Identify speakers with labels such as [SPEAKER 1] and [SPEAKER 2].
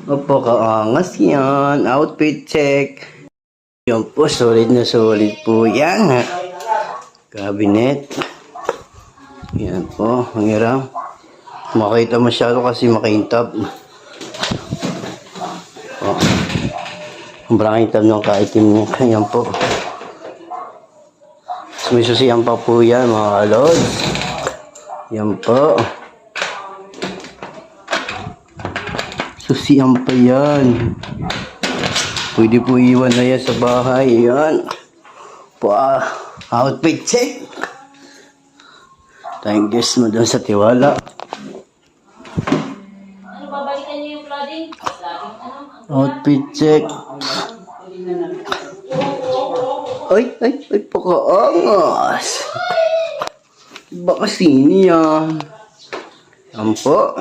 [SPEAKER 1] Opo, kaangas yan. Outfit check. Yan po, solid na solid po yan. Cabinet. Yan po, ang hirap. Makita masyado kasi makintab. Oh. Sobrang kintab ng kaitim niya. Yan po. May susiyan pa po yan, mga kalods. Yan po. Susiyan pa yan. Pwede po iwan na yan sa bahay. Yan. Outfit check. Thank you mo doon sa tiwala.
[SPEAKER 2] Ano, babalikan niyo yung flooding?
[SPEAKER 1] Outfit check. Ay, pakaangas. Baka sino yan? Yan po.